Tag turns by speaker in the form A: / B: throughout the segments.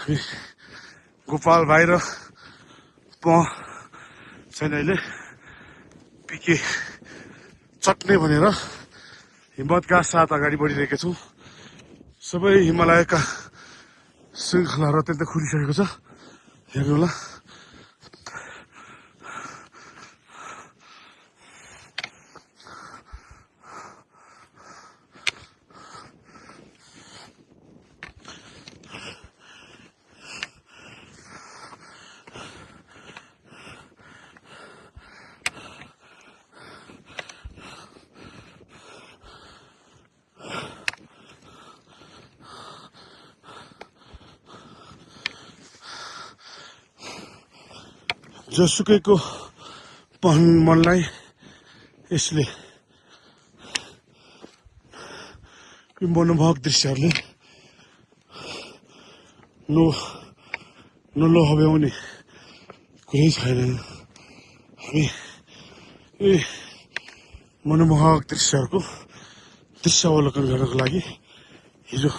A: हामी गोपाल भाइ र म चाहिँ अहिले पिके चट्ने भनेर हिम्मतका साथ अगाडि बढिरहेका छौँ। सबै हिमालयका श्रृङ्खलाहरू अत्यन्त खुलिसकेको छ। हेर्नु होला। जसुकैको मनलाई यसले मनमोहक दृश्यहरूले नलोभ्याउने कुरै छैन। हामी यी मनमोहक दृश्यहरूको दृश्यावलोकन गर्नको लागि हिजो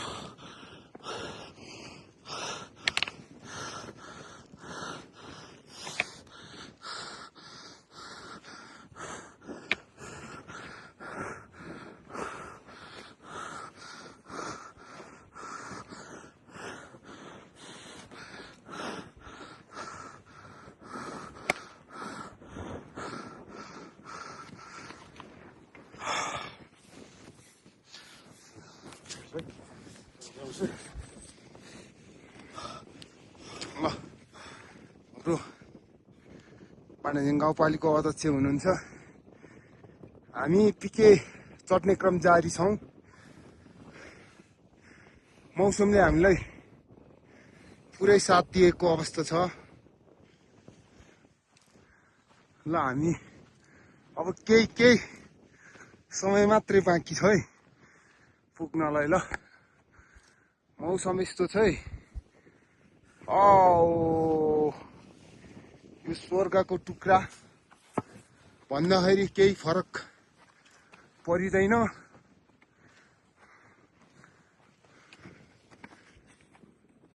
A: ल हाम्रो पाण्डेन गाउँपालिका अध्यक्ष हुनुहुन्छ। हामी पिके चट्ने क्रम जारी छौँ। मौसमले हामीलाई पुरै साथ दिएको अवस्था छ। ल हामी अब केही समय मात्रै बाँकी छ है पुग्नलाई। ल मौसम यस्तो छ है। यो स्वर्गको टुक्रा भन्दाखेरि केही फरक परिँदैन।